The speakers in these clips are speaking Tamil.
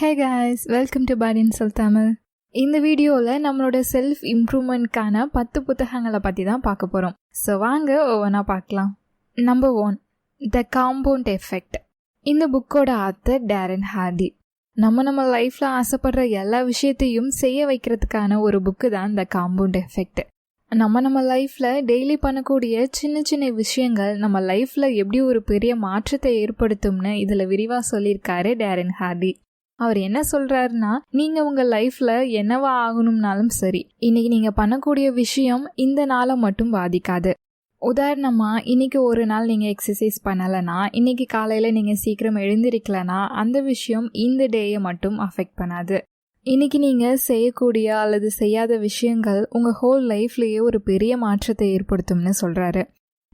Hey guys, welcome to Body&Soul Tamil. இந்த வீடியோவில் நம்மளோட செல்ஃப் இம்ப்ரூவ்மெண்ட்கான 10 புத்தகங்களை பற்றி தான் பார்க்க போகிறோம். ஸோ வாங்க ஒவ்வொன்றா பார்க்கலாம். நம்பர் 1, த காம்பவுண்ட் எஃபெக்ட். இந்த புக்கோட ஆத்தர் டேரன் ஹார்டி. நம்ம லைஃப்பில் ஆசைப்படுற எல்லா விஷயத்தையும் செய்ய வைக்கிறதுக்கான ஒரு புக்கு தான் த காம்பவுண்ட் எஃபெக்ட். நம்ம லைஃப்பில் டெய்லி பண்ணக்கூடிய சின்ன சின்ன விஷயங்கள் நம்ம லைஃப்பில் எப்படி ஒரு பெரிய மாற்றத்தை ஏற்படுத்தும்னு இதில் விரிவாக சொல்லியிருக்காரு டேரன் ஹார்டி. அவர் என்ன சொல்கிறாருன்னா, நீங்கள் உங்கள் லைஃப்பில் என்னவா ஆகணும்னாலும் சரி, இன்றைக்கி நீங்கள் பண்ணக்கூடிய விஷயம் இந்த நாளை மட்டும் பாதிக்காது. உதாரணமாக, இன்றைக்கி ஒரு நாள் நீங்கள் எக்ஸசைஸ் பண்ணலைன்னா, இன்றைக்கி காலையில் நீங்கள் சீக்கிரம் எழுந்திருக்கலைன்னா அந்த விஷயம் இந்த டேயை மட்டும் அஃபெக்ட் பண்ணாது. இன்றைக்கி நீங்கள் செய்யக்கூடிய அல்லது செய்யாத விஷயங்கள் உங்கள் ஹோல் லைஃப்லேயே ஒரு பெரிய மாற்றத்தை ஏற்படுத்தும்னு சொல்கிறாரு.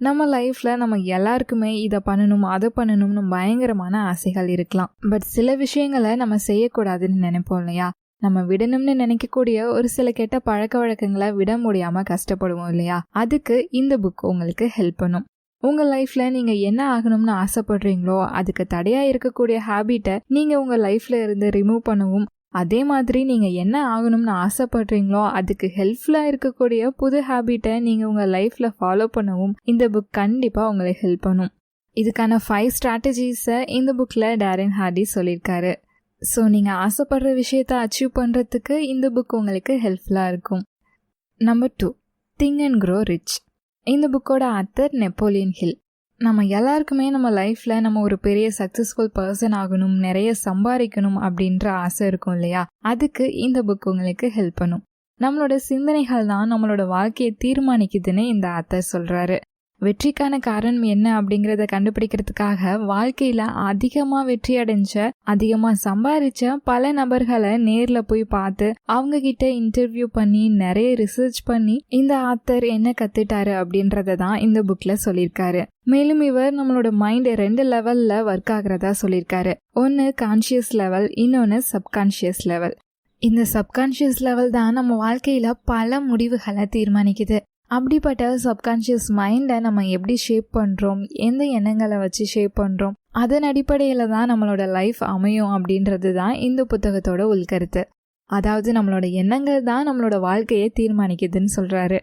நம்ம லைஃப்பில் நம்ம எல்லாருக்குமே இதை பண்ணணும் அதை பண்ணணும்னு பயங்கரமான ஆசைகள் இருக்கலாம். பட் சில விஷயங்களை நம்ம செய்யக்கூடாதுன்னு நினைப்போம் இல்லையா? நம்ம விடணும்னு நினைக்கக்கூடிய ஒரு சில கெட்ட பழக்க வழக்கங்களை விட முடியாமல் கஷ்டப்படுவோம் இல்லையா? அதுக்கு இந்த புக் உங்களுக்கு ஹெல்ப் பண்ணும். உங்கள் லைஃப்பில் நீங்கள் என்ன ஆகணும்னு ஆசைப்படுறீங்களோ அதுக்கு தடையாக இருக்கக்கூடிய ஹேபிட்டை நீங்கள் உங்கள் லைஃப்பில் இருந்து ரிமூவ் பண்ணவும், அதே மாதிரி நீங்கள் என்ன ஆகணும்னு ஆசைப்படுறீங்களோ அதுக்கு ஹெல்ப்ஃபுல்லாக இருக்கக்கூடிய புது ஹேபிட்டை நீங்கள் உங்கள் லைஃப்பில் ஃபாலோ பண்ணவும் இந்த புக் கண்டிப்பாக உங்களுக்கு ஹெல்ப் பண்ணும். இதுக்கான 5 ஸ்ட்ராட்டஜிஸை இந்த புக்கில் டேரன் ஹார்டி சொல்லியிருக்காரு. ஸோ நீங்கள் ஆசைப்படுற விஷயத்தை அச்சீவ் பண்ணுறதுக்கு இந்த புக் உங்களுக்கு ஹெல்ப்ஃபுல்லாக இருக்கும். Number 2, think and grow rich. இந்த புக்கோட ஆத்தர் நெப்போலியன் ஹில். நம்ம எல்லாருக்குமே நம்ம லைஃப்பில் நம்ம ஒரு பெரிய சக்ஸஸ்ஃபுல் பர்சன் ஆகணும், நிறைய சம்பாதிக்கணும் அப்படின்ற ஆசை இருக்கும் இல்லையா? அதுக்கு இந்த புக் உங்களுக்கு ஹெல்ப் பண்ணும். நம்மளோட சிந்தனைகள் தான் நம்மளோட வாழ்க்கையை தீர்மானிக்குதுன்னு இந்த ஆத்தர் சொல்கிறாரு. வெற்றிக்கான காரணம் என்ன அப்படிங்கிறத கண்டுபிடிக்கிறதுக்காக வாழ்க்கையில் அதிகமாக வெற்றி அடைஞ்ச, அதிகமாக சம்பாதிச்ச பல நபர்களை நேரில் போய் பார்த்து அவங்க கிட்ட இன்டர்வியூ பண்ணி நிறைய ரிசர்ச் பண்ணி இந்த ஆத்தர் என்ன கத்துட்டாரு அப்படின்றத தான் இந்த புக்கில் சொல்லியிருக்காரு. மேலும் இவர் நம்மளோட மைண்ட் 2 லெவலில் ஒர்க் ஆகிறதா சொல்லியிருக்காரு. ஒன்று கான்ஷியஸ் லெவல், இன்னொன்று சப்கான்ஷியஸ் லெவல். இந்த சப்கான்ஷியஸ் லெவல் தான் நம்ம வாழ்க்கையில் பல முடிவுகளை தீர்மானிக்குது. அப்படிப்பட்ட சப்கான்ஷியஸ் மைண்டை நம்ம எப்படி ஷேப் பண்ணுறோம், எந்த எண்ணங்களை வச்சு ஷேப் பண்ணுறோம், அதன் அடிப்படையில் தான் நம்மளோட லைஃப் அமையும் அப்படின்றது தான் இந்த புத்தகத்தோட உள்கருத்து. அதாவது நம்மளோட எண்ணங்கள் தான் நம்மளோட வாழ்க்கையை தீர்மானிக்குதுன்னு சொல்கிறாரு.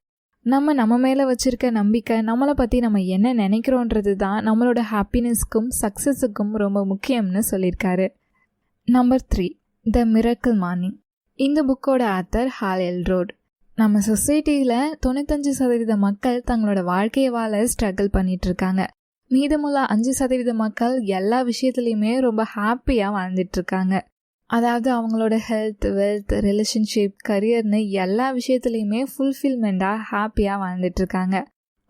நம்ம மேலே வச்சுருக்க நம்பிக்கை, நம்மளை பற்றி நம்ம என்ன நினைக்கிறோன்றது தான் நம்மளோட ஹாப்பினஸ்க்கும் சக்ஸஸுக்கும் ரொம்ப முக்கியம்னு சொல்லியிருக்காரு. நம்பர் 3, த மிரக்கிள் மார்னிங். இந்த புக்கோட ஆத்தர் ஹால் எல்ரோட். நம்ம சொசைட்டியில் 95% மக்கள் தங்களோட வாழ்க்கையை வாழ ஸ்ட்ரகிள் பண்ணிகிட்ருக்காங்க. மீதமுள்ள 5% மக்கள் எல்லா விஷயத்துலையுமே ரொம்ப ஹாப்பியாக வாழ்ந்துட்டுருக்காங்க. அதாவது அவங்களோட ஹெல்த், வெல்த், ரிலேஷன்ஷிப், கரியர்னு எல்லா விஷயத்துலையுமே ஃபுல்ஃபில்மெண்ட்டாக ஹாப்பியாக வாழ்ந்துட்டுருக்காங்க.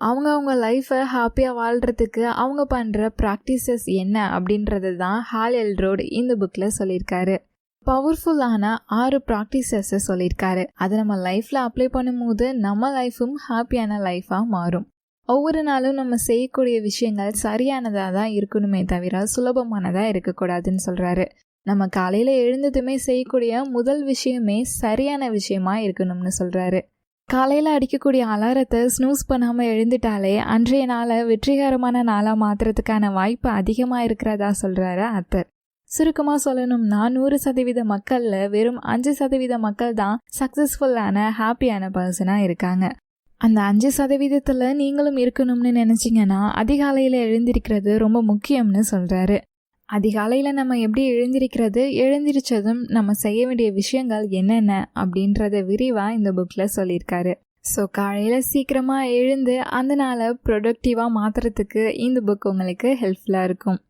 அவங்க லைஃப்பை ஹாப்பியாக வாழ்கிறதுக்கு அவங்க பண்ணுற ப்ராக்டிசஸ் என்ன அப்படின்றது தான் ஹால் எல்ரோட் இந்த புக்கில் சொல்லியிருக்காரு. பவர்ஃபுல்லான 6 ப்ராக்டிசஸை சொல்லியிருக்காரு. அதை நம்ம லைஃப்பில் அப்ளை பண்ணும்போது நம்ம லைஃப்பும் ஹாப்பியான லைஃபாக மாறும். ஒவ்வொரு நாளும் நம்ம செய்யக்கூடிய விஷயங்கள் சரியானதாக தான் இருக்கணுமே தவிர சுலபமானதாக இருக்கக்கூடாதுன்னு சொல்கிறாரு. நம்ம காலையில் எழுந்ததுமே செய்யக்கூடிய முதல் விஷயமே சரியான விஷயமா இருக்கணும்னு சொல்கிறாரு. காலையில் அடிக்கக்கூடிய அலாரத்தை ஸ்னூஸ் பண்ணாமல் எழுந்துட்டாலே அன்றைய நாளை வெற்றிகரமான நாளாக மாற்றுறதுக்கான வாய்ப்பு அதிகமாக இருக்கிறதா சொல்கிறாரு ஆத்தர். சுருக்கமாக சொல்லணும்னா 100% மக்களில் வெறும் 5% மக்கள் தான் சக்ஸஸ்ஃபுல்லான ஹாப்பியான பர்சனாக இருக்காங்க. அந்த 5%த்தில் நீங்களும் இருக்கணும்னு நினச்சிங்கன்னா அதிகாலையில் எழுந்திருக்கிறது ரொம்ப முக்கியம்னு சொல்கிறாரு. அதிகாலையில் நம்ம எப்படி எழுந்திரிச்சதும் நம்ம செய்ய வேண்டிய விஷயங்கள் என்னென்ன அப்படின்றத விரிவாக இந்த புக்கில் சொல்லியிருக்காரு. ஸோ காலையில் சீக்கிரமாக எழுந்து அந்த நாளை ப்ரொடக்டிவாக மாற்றுறதுக்கு இந்த புக் உங்களுக்கு ஹெல்ப்ஃபுல்லாக இருக்கும்.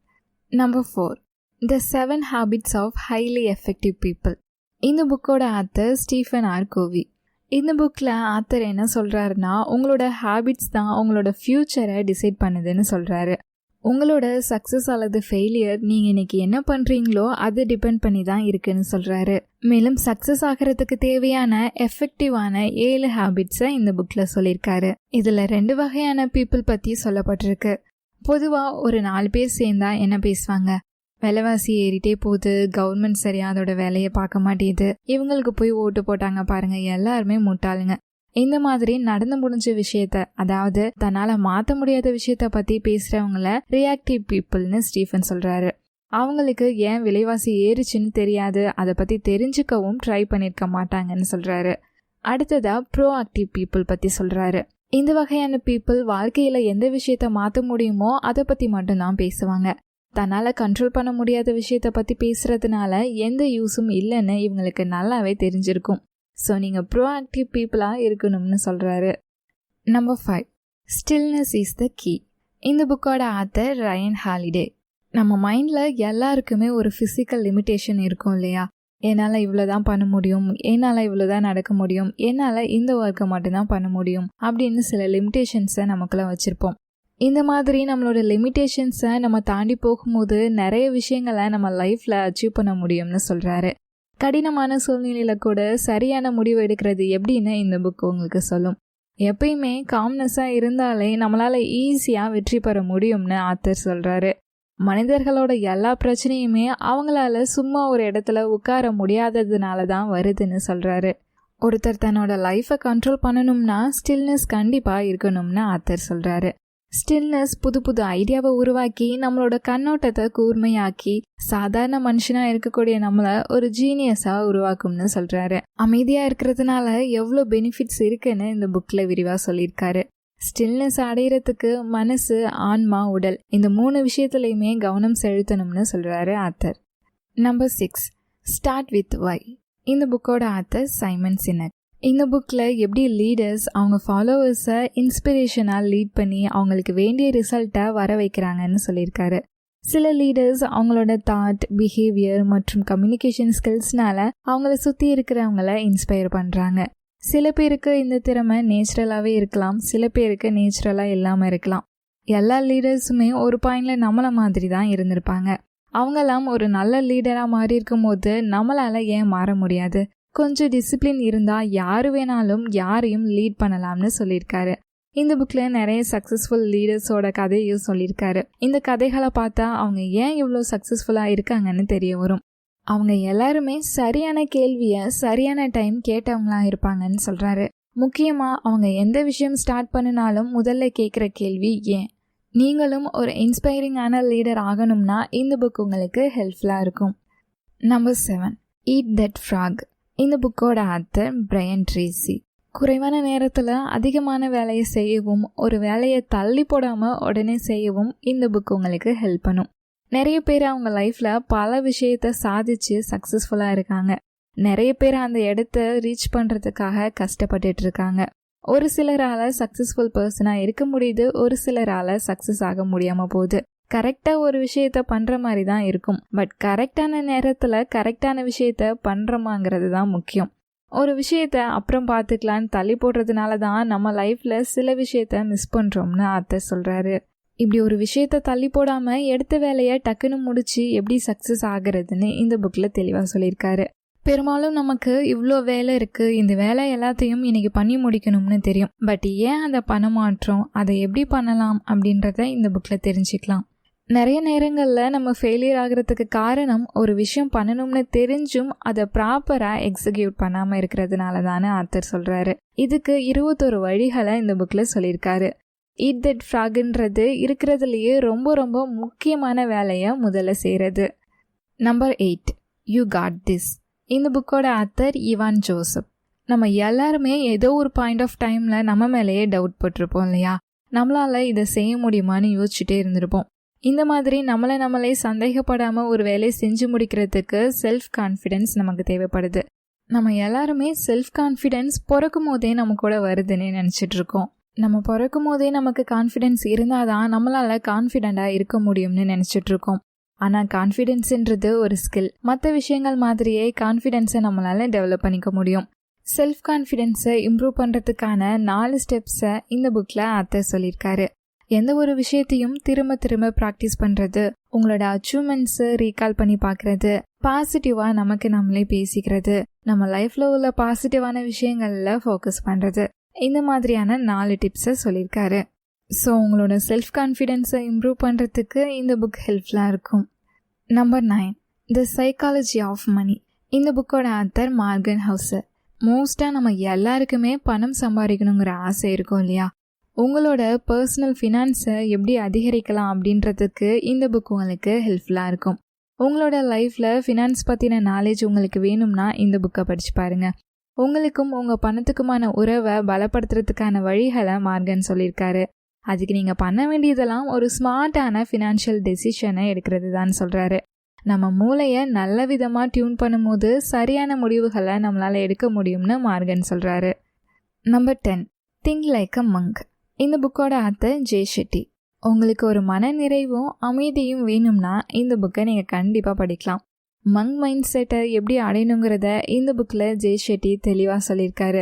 Number 4, the 7 habits of highly effective people. இந்த புக்கோட ஆத்தர் ஸ்டீஃபன் ஆர் கோவி. இந்த புக்கில் ஆத்தர் என்ன சொல்கிறாருன்னா, உங்களோட ஹேபிட்ஸ் தான் உங்களோட ஃப்யூச்சரை டிசைட் பண்ணுதுன்னு சொல்கிறாரு. உங்களோட சக்ஸஸ் அல்லது ஃபெயிலியர் நீங்கள் இன்றைக்கி என்ன பண்ணுறீங்களோ அது டிபெண்ட் பண்ணி தான் இருக்குன்னு சொல்கிறாரு. மேலும் சக்ஸஸ் ஆகிறதுக்கு தேவையான எஃபெக்டிவான 7 ஹேபிட்ஸை இந்த புக்கில் சொல்லியிருக்காரு. இதில் 2 வகையான பீப்புள் பற்றி சொல்லப்பட்டிருக்கு. பொதுவாக ஒரு 4 பேர் சேர்ந்தா என்ன பேசுவாங்க? விலைவாசி ஏறிட்டே போகுது, கவர்மெண்ட் சரியாக அதோட வேலையை பார்க்க மாட்டேது, இவங்களுக்கு போய் ஓட்டு போட்டாங்க பாருங்க, எல்லாருமே முட்டாளுங்க. இந்த மாதிரி நடந்து முடிஞ்ச விஷயத்த, அதாவது தன்னால் மாற்ற முடியாத விஷயத்த பற்றி பேசுகிறவங்கள ரியாக்டிவ் பீப்புள்னு ஸ்டீஃபன் சொல்கிறாரு. அவங்களுக்கு ஏன் விலைவாசி ஏறிச்சுன்னு தெரியாது, அதை பற்றி தெரிஞ்சுக்கவும் ட்ரை பண்ணியிருக்க மாட்டாங்கன்னு சொல்கிறாரு. அடுத்ததாக ப்ரோஆக்டிவ் பீப்புள் பற்றி சொல்கிறாரு. இந்த வகையான பீப்புள் வாழ்க்கையில் எந்த விஷயத்த மாற்ற முடியுமோ அதை பற்றி மட்டும்தான் பேசுவாங்க. தன்னால் கண்ட்ரோல் பண்ண முடியாத விஷயத்த பற்றி பேசுகிறதுனால எந்த யூஸும் இல்லைன்னு இவங்களுக்கு நல்லாவே தெரிஞ்சிருக்கும். ஸோ நீங்கள் ப்ரோஆக்டிவ் பீப்புளாக இருக்கணும்னு சொல்கிறாரு. Number 5, stillness is the key. இந்த புக்கோட ஆத்தர் ரயன் ஹாலிடே. நம்ம மைண்டில் எல்லாருக்குமே ஒரு ஃபிசிக்கல் லிமிட்டேஷன் இருக்கும் இல்லையா? என்னால் இவ்வளோ தான் பண்ண முடியும், என்னால் இவ்வளோ தான் நடக்க முடியும், என்னால் இந்த ஒர்க்கை மட்டும்தான் பண்ண முடியும் அப்படின்னு சில லிமிட்டேஷன்ஸை நமக்குள்ள வச்சுருப்போம். இந்த மாதிரி நம்மளோட லிமிட்டேஷன்ஸை நம்ம தாண்டி போகும்போது நிறைய விஷயங்களை நம்ம லைஃப்பில் அச்சீவ் பண்ண முடியும்னு சொல்கிறாரு. கடினமான சூழ்நிலையில் கூட சரியான முடிவு எடுக்கிறது எப்படின்னு இந்த புக் உங்களுக்கு சொல்லும். எப்பயுமே காம்னஸாக இருந்தாலே நம்மளால் ஈஸியாக வெற்றி பெற முடியும்னு ஆத்தர் சொல்கிறாரு. மனிதர்களோட எல்லா பிரச்சனையுமே அவங்களால சும்மா ஒரு இடத்துல உட்கார முடியாததுனால தான் வருதுன்னு சொல்கிறாரு. ஒருத்தர் தன்னோட லைஃப்பை கண்ட்ரோல் பண்ணணும்னா ஸ்டில்னஸ் கண்டிப்பாக இருக்கணும்னு ஆத்தர் சொல்கிறாரு. ஸ்டில்னஸ் புது புது ஐடியாவை உருவாக்கி நம்மளோட கண்ணோட்டத்தை கூர்மையாக்கி சாதாரண மனுஷனாக இருக்கக்கூடிய நம்மளை ஒரு ஜீனியஸாக உருவாக்கும்னு சொல்கிறாரு. அமைதியாக இருக்கிறதுனால எவ்வளோ பெனிஃபிட்ஸ் இருக்குன்னு இந்த புக்கில் விரிவாக சொல்லியிருக்காரு. ஸ்டில்னஸ் அடையிறதுக்கு மனசு, ஆன்மா, உடல் இந்த 3 விஷயத்துலையுமே கவனம் செலுத்தணும்னு சொல்கிறாரு ஆத்தர். நம்பர் 6, ஸ்டார்ட் வித் வை. இந்த புக்கோட ஆத்தர் சைமன் சினக். இந்த புக்கில் எப்படி லீடர்ஸ் அவங்க ஃபாலோவர்ஸை இன்ஸ்பிரேஷனாக லீட் பண்ணி அவங்களுக்கு வேண்டிய ரிசல்ட்டை வர வைக்கிறாங்கன்னு சொல்லியிருக்காரு. சில லீடர்ஸ் அவங்களோட தாட், பிஹேவியர் மற்றும் கம்யூனிகேஷன் ஸ்கில்ஸ்னால அவங்கள சுற்றி இருக்கிறவங்கள இன்ஸ்பயர் பண்ணுறாங்க. சில பேருக்கு இந்த திறமை நேச்சுரலாகவே இருக்கலாம், சில பேருக்கு நேச்சுரலாக இல்லாமல் இருக்கலாம். எல்லா லீடர்ஸுமே ஒரு பாயிண்டில் நம்மளை மாதிரி தான் இருந்திருப்பாங்க. அவங்கெல்லாம் ஒரு நல்ல லீடராக மாறி இருக்கும் போது நம்மளால் ஏன் மாற முடியாது? கொஞ்சம் டிசிப்ளின் இருந்தால் யார் வேணாலும் யாரையும் லீட் பண்ணலாம்னு சொல்லியிருக்காரு. இந்த புக்கில் நிறைய சக்ஸஸ்ஃபுல் லீடர்ஸோட கதையும் சொல்லியிருக்காரு. இந்த கதைகளை பார்த்தா அவங்க ஏன் இவ்வளோ சக்ஸஸ்ஃபுல்லாக இருக்காங்கன்னு தெரிய வரும். அவங்க எல்லாருமே சரியான கேள்வியை சரியான டைம் கேட்டவங்களா இருப்பாங்கன்னு சொல்கிறாரு. முக்கியமாக அவங்க எந்த விஷயம் ஸ்டார்ட் பண்ணினாலும் முதல்ல கேட்குற கேள்வி ஏன். நீங்களும் ஒரு இன்ஸ்பைரிங்கான லீடர் ஆகணும்னா இந்த புக் உங்களுக்கு ஹெல்ப்ஃபுல்லாக இருக்கும். Number 7, eat that frock. இந்த புக்கோட ஆத்தர் பிரையன் ட்ரேசி. குறைவான நேரத்தில் அதிகமான வேலையை செய்யவும் ஒரு வேலையை தள்ளி போடாமல் உடனே செய்யவும் இந்த புக் உங்களுக்கு ஹெல்ப் பண்ணும். நிறைய பேர் அவங்க லைஃப்பில் பல விஷயத்த சாதிச்சு சக்ஸஸ்ஃபுல்லாக இருக்காங்க. நிறைய பேர் அந்த இடத்த ரீச் பண்ணுறதுக்காக கஷ்டப்பட்டுட்டு இருக்காங்க. ஒரு சிலரால் சக்ஸஸ்ஃபுல் பர்சனாக இருக்க முடியுது, ஒரு சிலரால் சக்ஸஸ் ஆக முடியாமல் போகுது. கரெக்டாக ஒரு விஷயத்த பண்ணுற மாதிரி தான் இருக்கும், பட் கரெக்டான நேரத்தில் கரெக்டான விஷயத்த பண்ணுறோமாங்கிறது தான் முக்கியம். ஒரு விஷயத்த அப்புறம் பார்த்துக்கலான்னு தள்ளி போடுறதுனால தான் நம்ம லைஃப்பில் சில விஷயத்த மிஸ் பண்ணுறோம்னு ஆத்தர் சொல்கிறாரு. இப்படி ஒரு விஷயத்த தள்ளி போடாமல் எடுத்த வேலையை டக்குன்னு முடிச்சு எப்படி சக்ஸஸ் ஆகுறதுன்னு இந்த புக்கில் தெளிவாக சொல்லியிருக்காரு. பெரும்பாலும் நமக்கு இவ்வளோ வேலை இருக்குது, இந்த வேலை எல்லாத்தையும் இன்னைக்கு பண்ணி முடிக்கணும்னு தெரியும், பட் ஏன் அதை பண்ண மாட்டோம், அதை எப்படி பண்ணலாம் அப்படின்றத இந்த புக்கில் தெரிஞ்சுக்கலாம். நிறைய நேரங்களில் நம்ம ஃபெயிலியர் ஆகிறதுக்கு காரணம் ஒரு விஷயம் பண்ணணும்னு தெரிஞ்சும் அதை ப்ராப்பராக எக்ஸிக்யூட் பண்ணாமல் இருக்கிறதுனால தானே ஆத்தர் சொல்கிறாரு. இதுக்கு 21 வழிகளை இந்த புக்கில் சொல்லியிருக்காரு. ஈட் தட் ஃப்ராக்ன்றது இருக்கிறதுலையே ரொம்ப ரொம்ப முக்கியமான வேலையை முதல்ல செய்கிறது. Number 8, you got this. இந்த புக்கோட ஆத்தர் இவான் ஜோசப். நம்ம எல்லாருமே ஏதோ ஒரு பாயிண்ட் ஆஃப் டைமில் நம்ம மேலேயே டவுட் போட்டிருப்போம் இல்லையா? நம்மளால் இதை செய்ய முடியுமான்னு யோசிச்சுட்டே இருந்திருப்போம். இந்த மாதிரி நம்மளே சந்தேகப்படாமல் ஒரு வேலையை செஞ்சு முடிக்கிறதுக்கு செல்ஃப் கான்ஃபிடென்ஸ் நமக்கு தேவைப்படுது. நம்ம எல்லாருமே செல்ஃப் கான்ஃபிடென்ஸ் பிறக்கும் போதே நம்ம கூட வருதுன்னு நினச்சிட்ருக்கோம். நம்ம பிறக்கும் போதே நமக்கு கான்ஃபிடென்ஸ் இருந்தால் தான் நம்மளால் கான்ஃபிடெண்ட்டாக இருக்க முடியும்னு நினச்சிட்ருக்கோம். ஆனால் கான்ஃபிடென்ஸுன்றது ஒரு ஸ்கில். மற்ற விஷயங்கள் மாதிரியே கான்ஃபிடென்ஸை நம்மளால் டெவலப் பண்ணிக்க முடியும். செல்ஃப் கான்ஃபிடென்ஸை இம்ப்ரூவ் பண்ணுறதுக்கான 4 ஸ்டெப்ஸை இந்த புக்கில் ஆத்தர் சொல்லியிருக்காரு. எந்த ஒரு விஷயத்தையும் திரும்ப திரும்ப ப்ராக்டிஸ் பண்ணுறது, உங்களோட அச்சீவ்மெண்ட்ஸை ரீகால் பண்ணி பார்க்குறது, பாசிட்டிவாக நமக்கு நம்மளே பேசிக்கிறது, நம்ம லைஃப்பில் உள்ள பாசிட்டிவான விஷயங்களில் ஃபோக்கஸ் பண்ணுறது, இந்த மாதிரியான 4 டிப்ஸை சொல்லியிருக்காரு. ஸோ உங்களோட செல்ஃப் கான்ஃபிடென்ஸை இம்ப்ரூவ் பண்ணுறதுக்கு இந்த புக் ஹெல்ப்ஃபுல்லாக இருக்கும். Number 9, the psychology of money. இந்த புக்கோட ஆத்தர் மார்கன் ஹவுசர். மோஸ்ட்டாக நம்ம எல்லாருக்குமே பணம் சம்பாதிக்கணுங்கிற ஆசை இருக்கும் இல்லையா? உங்களோட பர்சனல் ஃபினான்ஸை எப்படி அதிகரிக்கலாம் அப்படின்றதுக்கு இந்த புக் உங்களுக்கு ஹெல்ப்ஃபுல்லாக இருக்கும். உங்களோட லைஃப்பில் ஃபினான்ஸ் பற்றின நாலேஜ் உங்களுக்கு வேணும்னா இந்த புக்கை படித்து பாருங்கள். உங்களுக்கும் உங்கள் பணத்துக்குமான உறவை பலப்படுத்துறதுக்கான வழிகளை மார்கன் சொல்லியிருக்காரு. அதுக்கு நீங்கள் பண்ண வேண்டியதெல்லாம் ஒரு ஸ்மார்ட்டான ஃபினான்ஷியல் டெசிஷனை எடுக்கிறது தான் சொல்கிறாரு. நம்ம மூளையை நல்ல விதமாக டியூன் பண்ணும்போது சரியான முடிவுகளை நம்மளால் எடுக்க முடியும்னு மார்கன் சொல்கிறாரு. நம்பர் 10, திங்க் லைக் அ மங்க். இந்த புக்கோட ஆத்தர் ஜே ஷெட்டி. உங்களுக்கு ஒரு மன நிறைவும் அமைதியும் வேணும்னா இந்த புக்கை நீங்கள் கண்டிப்பாக படிக்கலாம். மங்க் மைண்ட் செட்டை எப்படி அடையணுங்கிறத இந்த புக்கில் ஜே ஷெட்டி தெளிவாக சொல்லியிருக்காரு.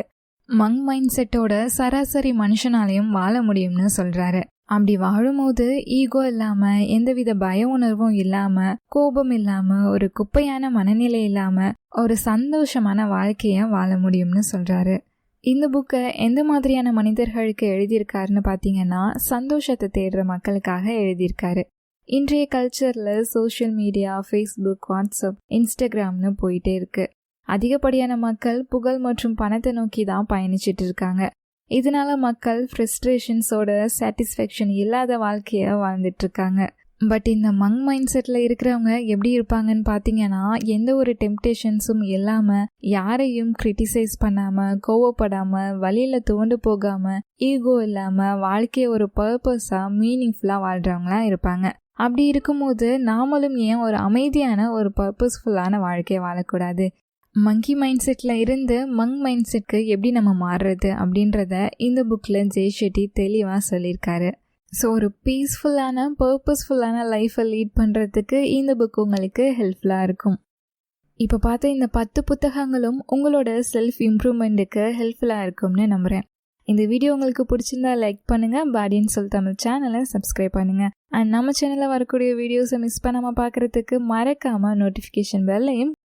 மங்க் மைண்ட் செட்டோட சராசரி மனுஷனாலையும் வாழ முடியும்னு சொல்கிறாரு. அப்படி வாழும்போது ஈகோ இல்லாமல், எந்தவித பய உணர்வும் இல்லாமல், கோபம் இல்லாமல், ஒரு குப்பையான மனநிலை இல்லாமல் ஒரு சந்தோஷமான வாழ்க்கையை வாழ முடியும்னு சொல்கிறாரு. இந்த புக்கை எந்த மாதிரியான மனிதர்களுக்கு எழுதியிருக்காருன்னு பார்த்தீங்கன்னா, சந்தோஷத்தை தேடுற மக்களுக்காக எழுதியிருக்காரு. இன்றைய கல்ச்சரில் சோஷியல் மீடியா, ஃபேஸ்புக், வாட்ஸ்அப், இன்ஸ்டாகிராம்னு போயிட்டே இருக்கு. அதிகப்படியான மக்கள் புகழ் மற்றும் பணத்தை நோக்கி தான் பயணிச்சுட்டு இருக்காங்க. இதனால மக்கள் ஃப்ரஸ்ட்ரேஷன்ஸோட சாட்டிஸ்ஃபேக்ஷன் இல்லாத வாழ்க்கையை வாழ்ந்துட்டு இருக்காங்க. பட் இந்த மங்க் மைண்ட் செட்டில் இருக்கிறவங்க எப்படி இருப்பாங்கன்னு பார்த்தீங்கன்னா, எந்த ஒரு டெம்ப்டேஷன்ஸும் இல்லாமல், யாரையும் கிரிட்டிசைஸ் பண்ணாமல், கோவப்படாமல், வழியில் துவண்டு போகாமல், ஈகோ இல்லாமல், வாழ்க்கையை ஒரு பர்பஸாக மீனிங்ஃபுல்லாக வாழ்கிறவங்களாம் இருப்பாங்க. அப்படி இருக்கும்போது நாமளும் ஏன் ஒரு அமைதியான ஒரு பர்பஸ்ஃபுல்லான வாழ்க்கையை வாழக்கூடாது? மங்கி மைண்ட் செட்டில் இருந்து மங்க் மைண்ட் செட்க்கு எப்படி நம்ம மாறுறது அப்படின்றத இந்த புக்கில் ஜே ஷெட்டி தெளிவாக சொல்லியிருக்காரு. ஸோ ஒரு பீஸ்ஃபுல்லான பர்பஸ்ஃபுல்லான லைஃப்பை லீட் பண்ணுறதுக்கு இந்த புக் உங்களுக்கு ஹெல்ப்ஃபுல்லாக இருக்கும். இப்போ பார்த்த இந்த 10 புத்தகங்களும் உங்களோட செல்ஃப் இம்ப்ரூவ்மெண்ட்டுக்கு ஹெல்ப்ஃபுல்லாக இருக்கும்னு நம்புகிறேன். இந்த வீடியோ உங்களுக்கு பிடிச்சிருந்தா லைக் பண்ணுங்கள், Body&Soul தமிழ் சேனலை சப்ஸ்கிரைப் பண்ணுங்கள். அண்ட் நம்ம சேனலில் வரக்கூடிய வீடியோஸை மிஸ் பண்ணாமல் பார்க்குறதுக்கு மறக்காமல் நோட்டிஃபிகேஷன் பெல்லையும்